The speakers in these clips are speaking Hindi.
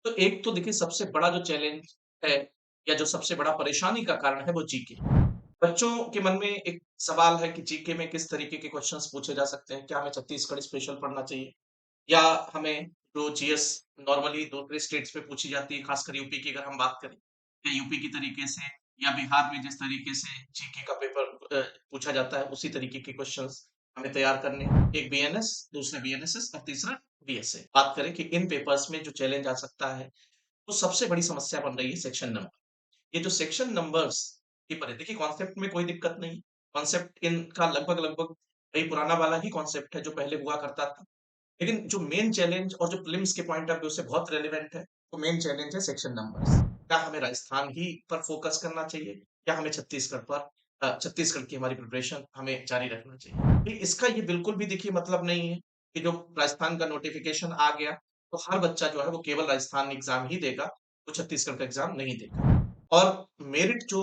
तो एक तो देखिए सबसे बड़ा जो चैलेंज है या जो सबसे बड़ा परेशानी का कारण है वो जीके। बच्चों के मन में एक सवाल है कि जीके में किस तरीके के क्वेश्चंस पूछे जा सकते हैं? क्या हमें छत्तीसगढ़ स्पेशल पढ़ना चाहिए? या हमें जो जीएस नॉर्मली दूसरे स्टेट्स में पूछी जाती है, खासकर यूपी की अगर हम बात करें, या यूपी की तरीके से या बिहार में जिस तरीके से जीके का पेपर पूछा जाता है, उसी तरीके के क्वेश्चंस हमें तैयार करने हैं। एक बीएनएस, दूसरा बीएनएसएस और तीसरा बीएसए। बात करें कि इन पेपर्स में जो चैलेंज आ सकता है, तो सबसे बड़ी समस्या बन रही है सेक्शन नंबर। ये जो सेक्शन नंबर्स पेपर है, देखिए कॉन्सेप्ट में कोई दिक्कत नहीं। कॉन्सेप्ट इनका लगभग-लगभग वही पुराना वाला ही कॉन्सेप्ट है जो पहले हुआ करता था। लेकिन जो मेन चैलेंज और जो प्रीलिम्स के पॉइंट ऑफ व्यू से बहुत रेलेवेंट है, वो मेन चैलेंज है सेक्शन नंबर्स। क्या हमें राजस्थान ही पर फोकस करना चाहिए या हमें छत्तीसगढ़ की हमारी प्रिपरेशन हमें जारी रखना चाहिए? इसका ये बिल्कुल भी देखिए मतलब नहीं है कि जो राजस्थान का नोटिफ़िकेशन आ गया, तो हर बच्चा जो है वो केवल राजस्थान एग्ज़ाम ही देगा, वो छत्तीसगढ़ का एग्ज़ाम नहीं देगा। और मेरिट जो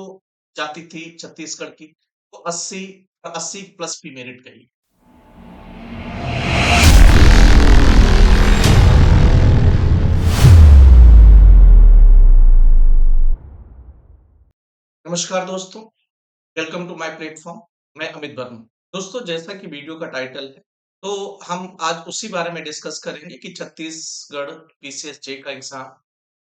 जाती थी छत्तीसगढ़ की, वो 80 प्लस की मेरिट गई। नमस्कार दोस्तों, वेलकम टू माय प्लेटफ़ॉर्म। मैं अमित वर्मा। दोस्तों, जैसा कि वीडियो का टाइटल है, तो हम आज उसी बारे में डिस्कस करेंगे कि छत्तीसगढ़ पीसीएस जे का एग्ज़ाम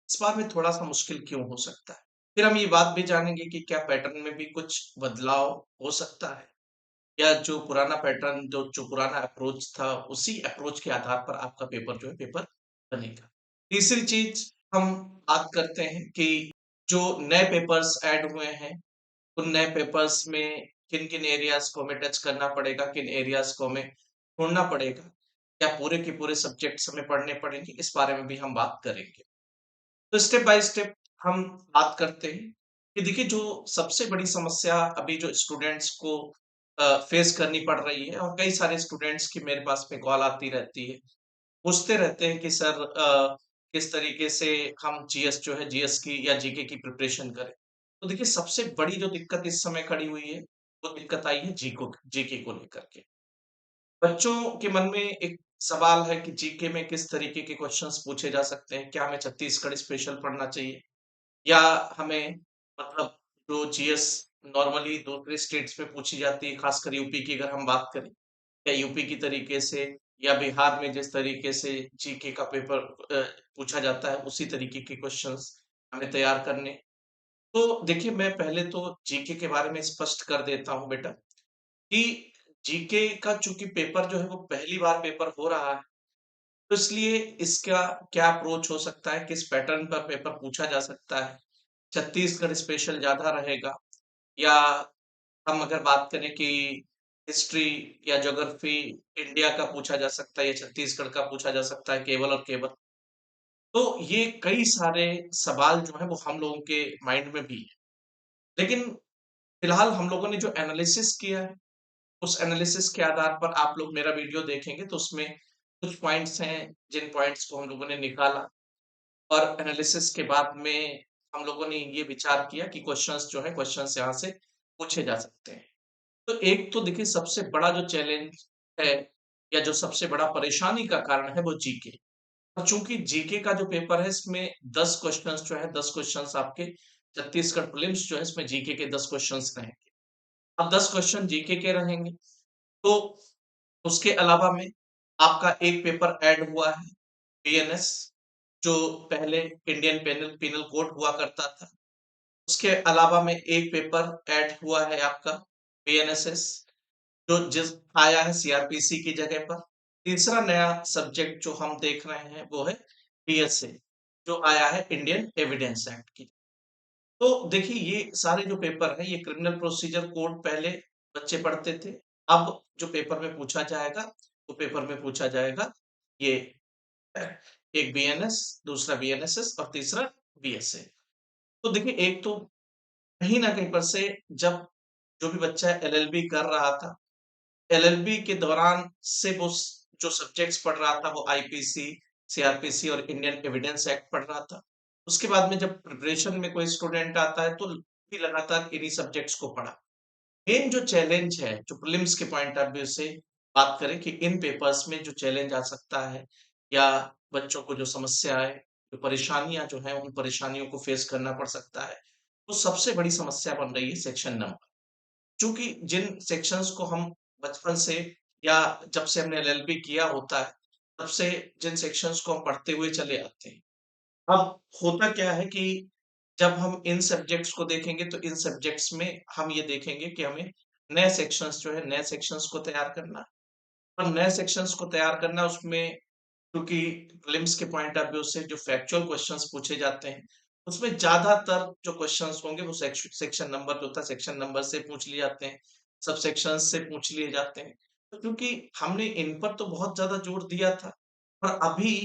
इस बार में थोड़ा-सा मुश्किल क्यों हो सकता है? फिर हम ये बात भी जानेंगे कि क्या पैटर्न में भी कुछ बदलाव हो सकता है? या जो पुराना पैटर्न जो पुराना अप्रोच था, उसी अप्रोच के आधार पर आपका पेपर जो है पेपर बनेगा। तीसरी चीज़ हम बात करते हैं कि जो नए पेपर्स ऐड हुए हैं, उन नए पेपर्स में किन-किन एरियाज़ को हमें टच करना पड़ेगा, किन एरियाज़ को हमें छोड़ना पड़ेगा? क्या पूरे के पूरे सब्जेक्ट्स हमें पढ़ने पड़ेंगे? इस बारे में भी हम बात करेंगे। तो स्टेप बाय स्टेप हम बात करते हैं कि देखिए जो सबसे बड़ी समस्या अभी जो स्टूडेंट्स को फेस करनी पड़ रही है और कई सारे स्टूडेंट्स की मेरे पास में कॉल आती रहती है। पूछते रहते हैं कि सर किस तरीके से हम जीएस जो है जीएस की या जीके की प्रिपरेशन करें। तो देखिए सबसे बड़ी जो दिक्कत इस समय खड़ी हुई है, वो दिक्कत आई है जीके को लेकर के। बच्चों के मन में एक सवाल है कि जीके में किस तरीके के क्वेश्चंस पूछे जा सकते हैं? क्या हमें छत्तीसगढ़ स्पेशल पढ़ना चाहिए? या हमें मतलब जो जीएस नॉर्मली दूसरे स्टेट्स में पूछी जाती है, खासकर यूपी की अगर हम बात करें, या यूपी की तरीके से या बिहार में जिस तरीके से जीके का पेपर पूछा जाता है, उसी तरीके के क्वेश्चंस हमें तैयार करने। तो देखिए, मैं पहले तो जीके के बारे में स्पष्ट कर देता हूँ बेटा कि जीके का चूँकि पेपर जो है वो पहली बार पेपर हो रहा है, तो इसलिए इसका क्या अप्रोच हो सकता है, किस पैटर्न पर पेपर पूछा जा सकता है। छत्तीसगढ़ स्पेशल ज़्यादा रहेगा या हम अगर बात करें कि हिस्ट्री या ज्योग्राफी इंडिया का पूछा जा सकता है या छत्तीसगढ़ का पूछा जा सकता है केवल और केवल। तो ये कई सारे सवाल जो हैं वो हम लोगों के माइंड में भी है। लेकिन फिलहाल हम लोगों ने जो एनालिसिस किया है, उस एनालिसिस के आधार पर आप लोग मेरा वीडियो देखेंगे तो उसमें कुछ पॉइंट्स हैं, जिन पॉइंट्स को हम लोगों ने निकाला और एनालिसिस के बाद में हम लोगों ने ये विचार किया कि क्वेश्चंस जो है क्वेश्चंस यहाँ से पूछे जा सकते हैं। तो एक तो देखिए सबसे बड़ा जो चैलेंज है या जो सबसे बड़ा परेशानी का कारण है वो जीके। और चूंकि जीके का जो पेपर है इसमें 10 क्वेश्चंस जो है 10 क्वेश्चंस आपके छत्तीसगढ़ प्रीलिम्स जो है इसमें जीके के 10 क्वेश्चंस रहेंगे। अब 10 क्वेश्चन जीके के रहेंगे तो उसके अलावा में आपका एक पेपर ऐड हुआ है बीएनएस, जो पहले इंडियन पेनल पिनल कोड हुआ करता था। उसके अलावा में एक पेपर ऐड हुआ है आपका बीएनएसएस, जो जिस आया है सीआरपीसी की जगह पर। तीसरा नया सब्जेक्ट जो हम देख रहे हैं वो है डीएसए, जो आया है इंडियन एविडेंस एक्ट की। तो देखिए ये सारे जो पेपर हैं ये क्रिमिनल प्रोसीजर कोड पहले बच्चे पढ़ते थे। अब जो पेपर में पूछा जाएगा, तो पेपर में पूछा जाएगा ये एक बीएनएस, दूसरा बीएनएसएस और तीसरा बीएसए। तो देखिए एक तो कहीं न कहीं पर से जब जो भी बच्चा एलएलबी कर रहा था, एलएलबी के दौरान से वो जो सब्जेक्ट्स पढ़ रहा था वो आईपीसी, सीआरपीसी और इंडियन एविडेंस एक्ट पढ़ रहा था। उसके बाद में जब प्रिपरेशन में कोई स्टूडेंट आता है तो भी लगातार इन्हीं सब्जेक्ट्स को पढ़ा। मेन जो चैलेंज है, जो प्रीलिम्स के पॉइंट ऑफ व्यू से बात करें कि इन पेपर्स में जो चैलेंज आ सकता है या बच्चों को जो समस्या आए, जो परेशानियाँ जो हैं, उन परेशानियों को फेस करना पड़ सकता है। तो सबसे बड़ी समस्या बन रही है सेक्शन नंबर। चूँकि जिन सेक्शंस को हम बचपन से या जब से हमने एलएलबी किया होता है, तब से जिन सेक्शंस को हम पढ़ते हुए चले आते हैं। अब होता क्या है कि जब हम इन सब्जेक्ट्स को देखेंगे तो इन सब्जेक्ट्स में हम ये देखेंगे कि हमें नए सेक्शंस जो है, नए सेक्शंस को तैयार करना है। और नए सेक्शंस को तैयार करना उसमें क्योंकि प्रीलिम्स के पॉइंट ऑफ व्यू से जो फैक्चुअल क्वेश्चंस पूछे जाते हैं, उसमें ज़्यादातर जो क्वेश्चंस होंगे वो सेक्शन नंबर जो होता है सेक्शन नंबर से पूछ लिए जाते हैं, सब सेक्शंस से पूछ लिए जाते हैं। तो क्योंकि हमने इन पर तो बहुत ज़्यादा जोर दिया था और अभी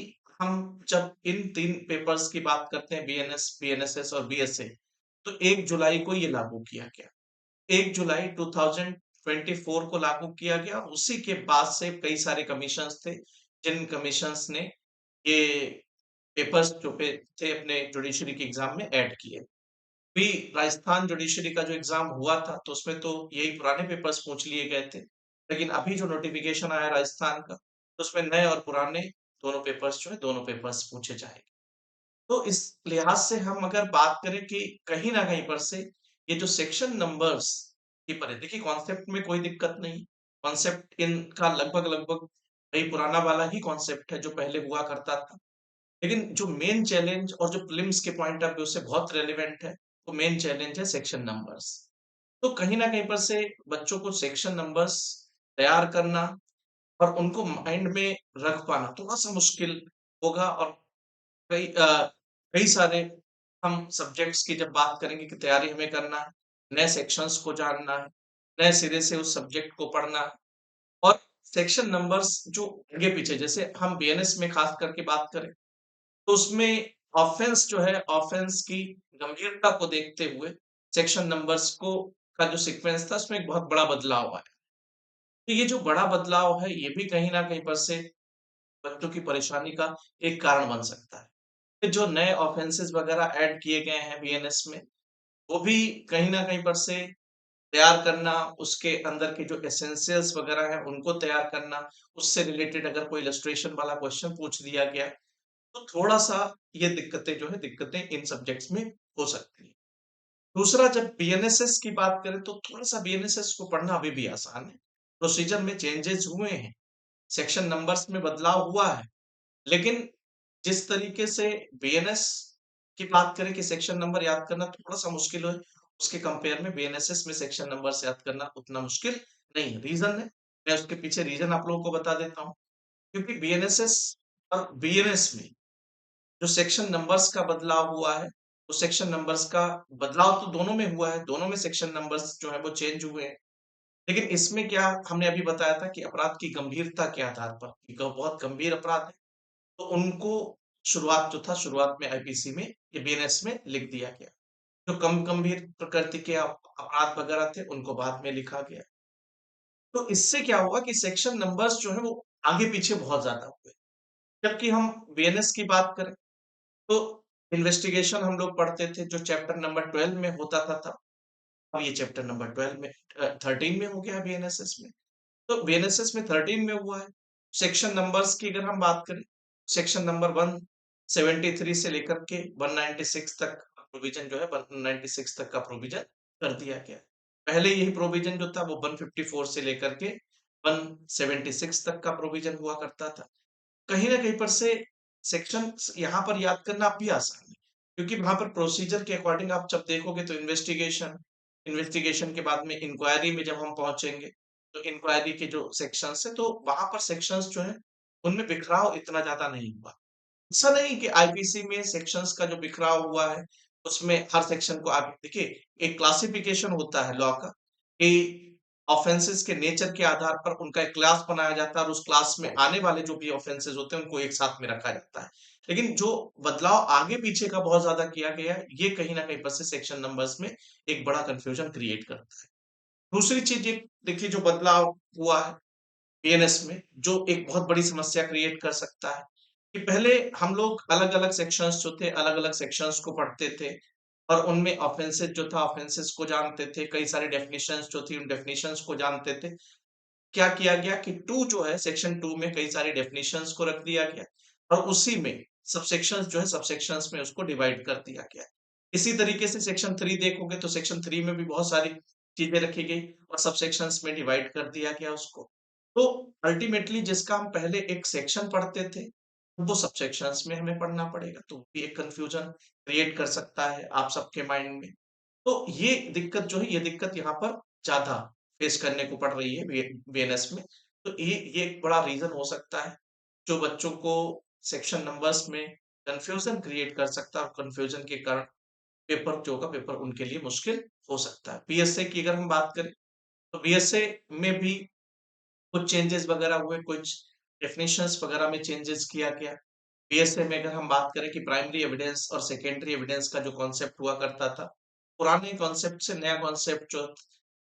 हम जब इन 3 पेपर्स की बात करते हैं बीएनएस, बीएनएसएस और बीएसए, तो 1 जुलाई को ये लागू किया गया। 1 जुलाई 2024 को लागू किया गया और उसी के बाद से कई सारे कमीशंस थे, जिन कमीशंस ने ये पेपर्स जो पे थे अपने जुडिशरी के एग्ज़ाम में ऐड किए। अभी राजस्थान जुडिशरी का जो एग्ज़ाम हुआ था, तो उसमें तो यही पुराने पेपर्स पूछ लिए गए थे। लेकिन अभी जो नोटिफ़िकेशन आया राजस्थान का, तो उसमें नए और पुराने दोनों पेपर्स जो है, दोनों पेपर्स पूछे जाएँगे। तो इस लिहाज से हम अगर बात करें कि कहीं न कहीं पर से ये जो सेक्शन नंबर्स की पर है, देखिए कॉन्सेप्ट में कोई दिक्कत नहीं। कॉन्सेप्ट इनका लगभग-लगभग वही पुराना वाला ही कॉन्सेप्ट है जो पहले हुआ करता था। लेकिन जो मेन चैलेंज और जो प्रीलिम्स के पॉइंट ऑफ व्यू से बहुत रेलेवेंट है, वो मेन चैलेंज है सेक्शन नंबर्स। तो कहीं न कहीं पर से बच्चों को सेक्शन नंबर्स तैयार करना और उनको माइंड में रख पाना थोड़ा-सा मुश्किल होगा और कई सारे हम सब्जेक्ट्स की जब बात करेंगे कि तैयारी हमें करना है, नए सेक्शंस को जानना है, नए सिरे से उस सब्जेक्ट को पढ़ना है और सेक्शन नंबर्स जो आगे-पीछे जैसे हम बीएनएस में खास करके बात करें, तो उसमें ऑफेंस जो है, ऑफेंस की गंभीरता को देखते हुए सेक्शन नंबर्स को का जो सीक्वेंस था, उसमें एक बहुत बड़ा बदलाव आया। तो ये जो बड़ा बदलाव है, ये भी कहीं न कहीं पर से बच्चों की परेशानी का एक कारण बन सकता है। कि जो नए ऑफेंसेस वगैरह ऐड किए गए हैं बीएनएस में, वो भी कहीं न कहीं पर से तैयार करना, उसके अंदर के जो एसेंशियल्स वगैरह हैं, उनको तैयार करना, उससे रिलेटेड अगर कोई इलस्ट्रेशन वाला क्वेश्चन पूछ दिया गया, तो थोड़ा-सा ये दिक्कतें जो है, दिक्कतें इन सब्जेक्ट्स में हो सकती हैं। दूसरा जब बीएनएसएस की बात करें, तो थोड़ा-सा बीएनएसएस को पढ़ना अभी भी आसान है। प्रोसीजर में चेंजेज़ हुए हैं, सेक्शन नंबर्स में बदलाव हुआ है, लेकिन जिस तरीके से बीएनएस की बात करें कि सेक्शन नंबर याद करना थोड़ा-सा मुश्किल है, उसके कंपेयर में बीएनएसएस में सेक्शन नंबर्स याद करना उतना मुश्किल नहीं है। रीज़न है, मैं उसके पीछे रीज़न आप लोगों को बता देता हूँ। क्योंकि बीएनएसएस और बीएनएस में जो सेक्शन नंबर्स का बदलाव हुआ है, तो सेक्शन नंबर्स का बदलाव तो दोनों में हुआ है, दोनों में सेक्शन नंबर्स जो है वो चेंज हुए हैं। लेकिन इसमें क्या हमने अभी बताया था कि अपराध की गंभीरता के आधार पर, कि बहुत गंभीर अपराध है, तो उनको शुरुआत जो था, शुरुआत में आईपीसी में या बीएनएस में लिख दिया गया। जो कम गंभीर प्रकृति के अपराध वगैरह थे, उनको बाद में लिखा गया। तो इससे क्या हुआ कि सेक्शन नंबर्स जो है वो आगे-पीछे बहुत ज़्यादा हुए। जबकि हम बीएनएस की बात करें, तो इन्वेस्टिगेशन हम लोग पढ़ते थे, जो चैप्टर नंबर 12 में होता था तब, अब ये चैप्टर नंबर 12 में 13 में हो गया है बीएनएसएस में। तो बीएनएसएस में 13 में हुआ है। सेक्शन नंबर्स की अगर हम बात करें, सेक्शन नंबर 173 से लेकर के 196 तक प्रोविज़न जो है 196 तक का प्रोविज़न कर दिया गया है। पहले यही प्रोविज़न जो था वो 154 से लेकर के 176 तक का प्रोविज़न हुआ करता था। कहीं न कहीं पर से सेक्शंस यहाँ पर याद करना अब भी आसान है, क्योंकि वहाँ पर प्रोसीजर के अकॉर्डिंग आप जब देखोगे तो इन्वेस्टिगेशन, इन्वेस्टिगेशन के बाद में इंक्वायरी में जब हम पहुँचेंगे, तो इंक्वायरी के जो सेक्शंस हैं, तो वहाँ पर सेक्शंस जो हैं, उनमें बिखराव इतना ज़्यादा नहीं हुआ। ऐसा नहीं कि आईपीसी में सेक्शंस का जो बिखराव हुआ है, उसमें हर सेक्शन को आप देखिए, एक क्लासिफिकेशन होता है लॉ का कि ऑफेंसेस के नेचर के आधार पर उनका एक क्लास बनाया जाता है और उस क्लास में आने वाले जो भी ऑफेंसेस होते हैं, उनको एक साथ में रखा जाता है। लेकिन जो बदलाव आगे-पीछे का बहुत ज़्यादा किया गया है, ये कहीं न कहीं पर से सेक्शन नंबर्स में एक बड़ा कन्फ्यूजन क्रिएट करता है। दूसरी चीज़ ये देखिए जो बदलाव हुआ है बीएनएस में, जो एक बहुत बड़ी समस्या क्रिएट कर सकता है, कि पहले हम लोग अलग-अलग सेक्शंस जो थे, अलग-अलग सेक्शंस को पढ़ते थे और उनमें ऑफेंसेस जो था, ऑफेंसेस को जानते थे, कई सारी डेफिनिशंस जो थी, उन डेफिनिशंस को जानते थे। क्या किया गया कि 2 जो है, सेक्शन 2 में कई सारी डेफिनिशंस को रख दिया गया और उसी में सबसेक्शंस जो है सबसेक्शंस में उसको डिवाइड कर दिया गया है। इसी तरीके से सेक्शन 3 देखोगे तो सेक्शन 3 में भी बहुत सारी चीज़ें रखी गई और सबसेक्शंस में डिवाइड कर दिया गया उसको। तो अल्टीमेटली जिसका हम पहले एक सेक्शन पढ़ते थे, वो सबसेक्शंस में हमें पढ़ना पड़ेगा, तो वो भी एक कन्फ्यूजन क्रिएट कर सकता है आप सबके माइंड में। तो ये दिक्कत जो है, ये दिक्कत यहाँ पर ज़्यादा फेस करने को पड़ रही है बीएनएस में। तो ये एक बड़ा रीज़न हो सकता है, जो बच्चों को सेक्शन नंबर्स में कन्फ्यूजन क्रिएट कर सकता है और कन्फ्यूजन के कारण पेपर जो होगा, पेपर उनके लिए मुश्किल हो सकता है। बीएसए की अगर हम बात करें, तो बीएसए में भी कुछ चेंजेस वगैरह हुए, कुछ डेफिनिशंस वगैरह में चेंजेस किया गया। बीएसए में अगर हम बात करें कि प्राइमरी एविडेंस और सेकेंडरी एविडेंस का जो कॉन्सेप्ट हुआ करता था, पुराने कॉन्सेप्ट से नया कॉन्सेप्ट जो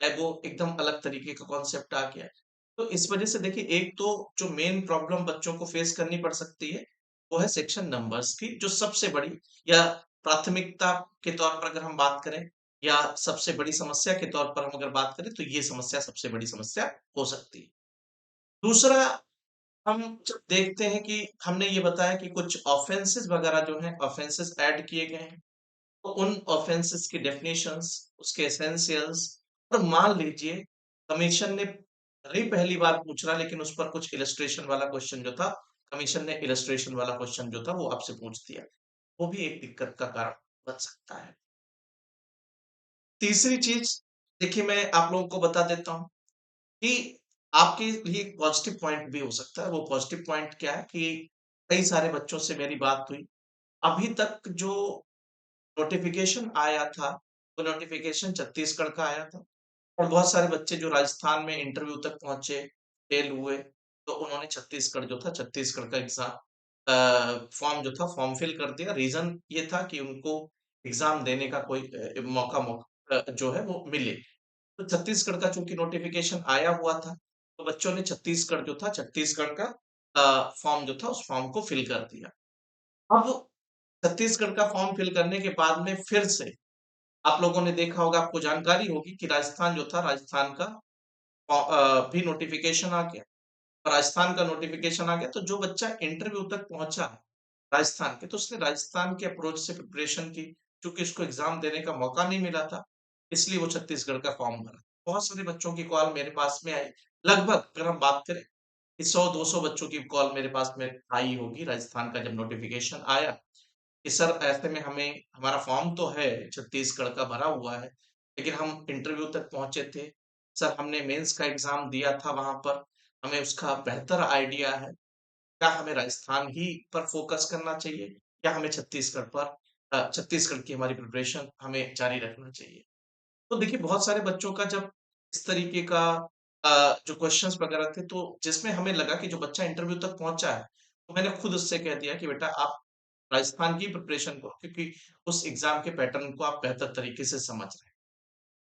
है वो एकदम अलग तरीके का कॉन्सेप्ट आ गया है। तो इस वजह से देखिए, एक तो जो मेन प्रॉब्लम बच्चों को फेस करनी पड़ सकती है, वो है सेक्शन नंबर्स की, जो सबसे बड़ी या प्राथमिकता के तौर पर अगर हम बात करें या सबसे बड़ी समस्या के तौर पर हम अगर बात करें, तो ये समस्या सबसे बड़ी समस्या हो सकती है। दूसरा, हम जब देखते हैं कि हमने ये बताया कि कुछ ऑफेंसेस वगैरह जो हैं, ऑफेंसेस ऐड किए गए हैं, तो उन ऑफेंसेस की डेफिनेशंस, उसके एसेंशियल्स, और मान लीजिए कमीशन ने भले ही पहली बार पूछ रहा, लेकिन उस पर कुछ इलस्ट्रेशन वाला क्वेश्चन जो था, कमीशन ने इलस्ट्रेशन वाला क्वेश्चन जो था वो आपसे पूछ दिया, वो भी एक दिक्कत का कारण बन सकता है। तीसरी चीज, देखिए मैं आप लोगों को बता देता हूँ कि आपके लिए एक पॉजिटिव पॉइंट भी हो सकता है। वो पॉजिटिव पॉइंट क्या है कि कई सारे बच्चों से मेरी बात हुई। अभी तक जो नोटिफ़िकेशन आया था, वो नोटिफ़िकेशन छत्तीसगढ़ का आया था और बहुत सारे बच्चे जो राजस्थान में इंटरव्यू तक पहुँचे, फेल हुए, तो उन्होंने छत्तीसगढ़ जो था, छत्तीसगढ़ का एग्ज़ाम फॉर्म जो था, फॉर्म फिल कर दिया। रीज़न ये था कि उनको एग्ज़ाम देने का कोई मौका जो है वो मिले। तो छत्तीसगढ़ का चूँकि नोटिफ़िकेशन आया हुआ था, तो बच्चों ने छत्तीसगढ़ जो था, छत्तीसगढ़ का फॉर्म जो था, उस फॉर्म को फिल कर दिया। अब छत्तीसगढ़ का फॉर्म फिल करने के बाद में फिर से आप लोगों ने देखा होगा, आपको जानकारी होगी कि राजस्थान जो था, राजस्थान का भी नोटिफ़िकेशन आ गया। राजस्थान का नोटिफ़िकेशन आ गया, तो जो बच्चा इंटरव्यू तक पहुँचा है राजस्थान के, तो उसने राजस्थान के अप्रोच से प्रिपरेशन की। चूँकि उसको एग्ज़ाम देने का मौका नहीं मिला था, इसलिए वो छत्तीसगढ़ का फॉर्म भरा। बहुत सारे बच्चों की कॉल मेरे पास में आई। लगभग अगर हम बात करें कि 100-200 बच्चों की कॉल मेरे पास में आई होगी राजस्थान का जब नोटिफ़िकेशन आया, कि सर ऐसे में हमें, हमारा फॉर्म तो है, छत्तीसगढ़ का भरा हुआ है, लेकिन हम इंटरव्यू तक पहुँचे थे। सर हमने मेंस का एग्ज़ाम दिया था वहाँ पर, हमें उसका बेहतर आइडिया है। क्या हमें राजस्थान ही पर फ़ोकस करना चाहिए या हमें छत्तीसगढ़ पर छत्तीसगढ़ की हमारी प्रिपरेशन हमें जारी रखना चाहिए? तो देखिए, बहुत सारे बच्चों का जब इस तरीके का जो क्वेश्चन्स वगैरह थे, तो जिसमें हमें लगा कि जो बच्चा इंटरव्यू तक पहुँचा है, तो मैंने खुद उससे कह दिया कि बेटा आप राजस्थान की प्रिपरेशन करो, क्योंकि उस एग्ज़ाम के पैटर्न को आप बेहतर तरीके से समझ रहे हैं।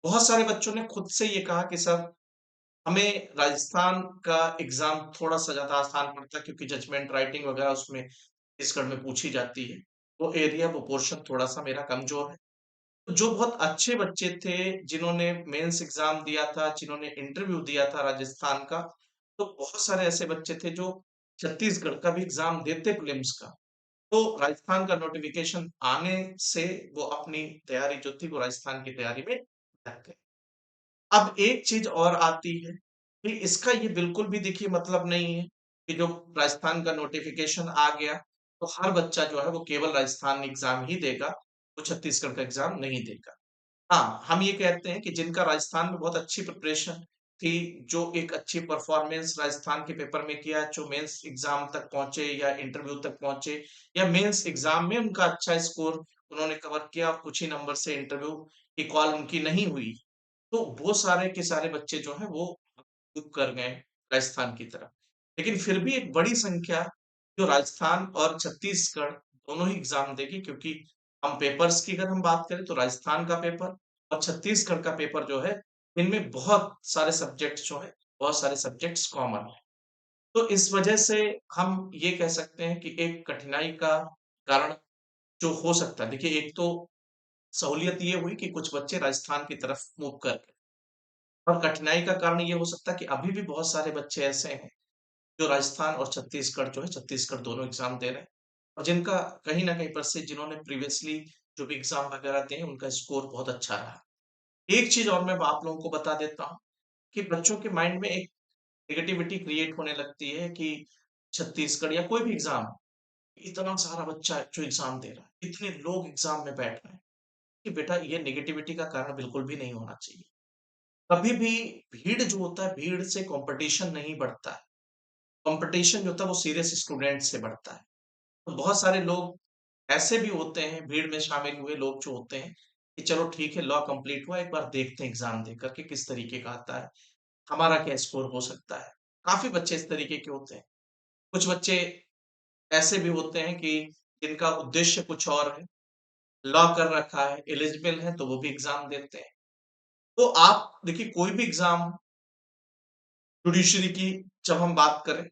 बहुत सारे बच्चों ने खुद से ये कहा कि सर हमें राजस्थान का एग्ज़ाम थोड़ा-सा ज़्यादा आसान पड़ता है, क्योंकि जजमेंट राइटिंग वगैरह उसमें छत्तीसगढ़ में पूछी जाती है। वो एरिया, वो पोर्शन थोड़ा-सा मेरा कमज़ोर है। जो बहुत अच्छे बच्चे थे, जिन्होंने मेंस एग्ज़ाम दिया था, जिन्होंने इंटरव्यू दिया था राजस्थान का, तो बहुत सारे ऐसे बच्चे थे जो छत्तीसगढ़ का भी एग्ज़ाम देते प्रीलिम्स का। तो राजस्थान का नोटिफ़िकेशन आने से वो अपनी तैयारी जो थी, वो राजस्थान की तैयारी में लग गए। अब एक चीज़ और आती है कि इसका ये बिल्कुल भी देखिए मतलब नहीं है कि जो राजस्थान का नोटिफ़िकेशन आ गया, तो हर बच्चा जो है वो केवल राजस्थान एग्ज़ाम ही देगा, वो छत्तीसगढ़ का एग्ज़ाम नहीं देगा। हाँ, हम ये कहते हैं कि जिनका राजस्थान में बहुत अच्छी प्रिपरेशन थी, जो एक अच्छी परफ़ॉर्मेंस राजस्थान के पेपर में किया, जो मेंस एग्ज़ाम तक पहुँचे या इंटरव्यू तक पहुँचे या मेंस एग्ज़ाम में उनका अच्छा स्कोर उन्होंने कवर किया और कुछ ही नंबर से इंटरव्यू की कॉल उनकी नहीं हुई, तो वो सारे के सारे बच्चे जो हैं वो मूव कर गए राजस्थान की तरफ। लेकिन फिर भी एक बड़ी संख्या जो राजस्थान और छत्तीसगढ़ दोनों ही एग्ज़ाम देगी, क्योंकि हम पेपर्स की अगर हम बात करें तो राजस्थान का पेपर और छत्तीसगढ़ का पेपर जो है, इनमें बहुत सारे सब्जेक्ट्स जो हैं, बहुत सारे सब्जेक्ट्स कॉमन हैं। तो इस वजह से हम ये कह सकते हैं कि एक कठिनाई का कारण जो हो सकता है, देखिए एक तो सहूलियत ये हुई कि कुछ बच्चे राजस्थान की तरफ मूव कर गए और कठिनाई का कारण ये हो सकता है कि अभी भी बहुत सारे बच्चे ऐसे हैं, जो राजस्थान और छत्तीसगढ़ जो है, छत्तीसगढ़ दोनों एग्ज़ाम दे रहे हैं। और जिनका कहीं न कहीं पर से जिन्होंने प्रीवियसली जो भी एग्ज़ाम वगैरह दिए, उनका स्कोर बहुत अच्छा रहा। एक चीज़ और मैं आप लोगों को बता देता हूँ कि बच्चों के माइंड में एक नेगेटिविटी क्रिएट होने लगती है कि छत्तीसगढ़ या कोई भी एग्ज़ाम, इतना सारा बच्चा जो एग्ज़ाम दे रहा है, इतने लोग एग्ज़ाम में बैठ रहे हैं, कि बेटा ये नेगेटिविटी का कारण बिल्कुल भी नहीं होना चाहिए। कभी भी भीड़ जो होता है, भीड़ से कॉम्पिटिशन नहीं बढ़ता है। कॉम्पिटिशन जो होता है वो सीरियस स्टूडेंट से बढ़ता है। तो बहुत सारे लोग ऐसे भी होते हैं, भीड़ में शामिल हुए लोग जो होते हैं, कि चलो ठीक है लॉ कंप्लीट हुआ, एक बार देखते हैं एग्ज़ाम दे कर के किस तरीके का आता है, हमारा क्या स्कोर हो सकता है। काफ़ी बच्चे इस तरीके के होते हैं। कुछ बच्चे ऐसे भी होते हैं कि जिनका उद्देश्य कुछ और है, लॉ कर रखा है, एलिजिबल है तो वो भी एग्ज़ाम देते हैं। तो आप देखिए कोई भी एग्ज़ाम जुडिशरी की जब हम बात करें,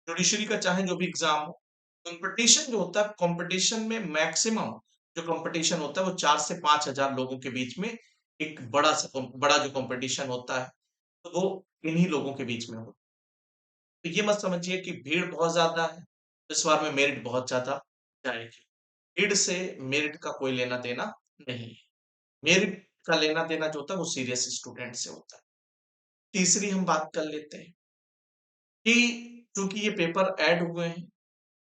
जुडिशरी का चाहे जो भी एग्ज़ाम हो, कॉम्पिटिशन जो होता है, कॉम्पिटिशन में मैक्सिमम जो कॉम्पिटिशन होता है वो 4 से 5,000 लोगों के बीच में एक बड़ा जो कॉम्पिटिशन होता है, तो वो इन्हीं लोगों के बीच में होता है। तो ये मत समझिए कि भीड़ बहुत ज़्यादा है, इस बार में मेरिट बहुत ज़्यादा जाएगी। भीड़ से मेरिट का कोई लेना-देना नहीं है। मेरिट का लेना-देना जो होता है वो सीरियस स्टूडेंट से होता है। तीसरी हम बात कर लेते हैं कि चूँकि ये पेपर ऐड हुए हैं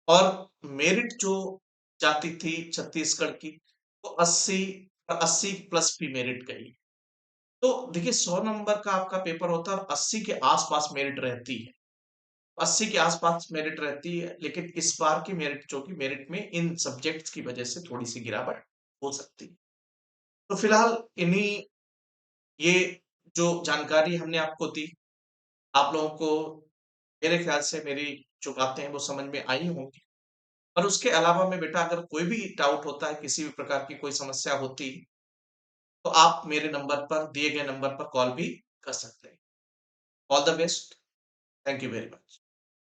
और मेरिट जो जाती थी छत्तीसगढ़ की, वो 80 प्लस भी मेरिट गई। तो देखिए 100 नंबर का आपका पेपर होता है और 80 के आस-पास मेरिट रहती है। 80 के आस-पास मेरिट रहती है, लेकिन इस बार की मेरिट जो कि मेरिट में इन सब्जेक्ट्स की वजह से थोड़ी-सी गिरावट हो सकती है। तो फिलहाल इन्हीं ये जो जानकारी हमने आपको दी, आप लोगों को मेरे ख्याल से मेरी जो बातें हैं वो समझ में आई होंगी। और उसके अलावा में बेटा अगर कोई भी डाउट होता है, किसी भी प्रकार की कोई समस्या होती है, तो आप मेरे नंबर पर दिए गए नंबर पर कॉल भी कर सकते हैं। All the best. Thank you very much.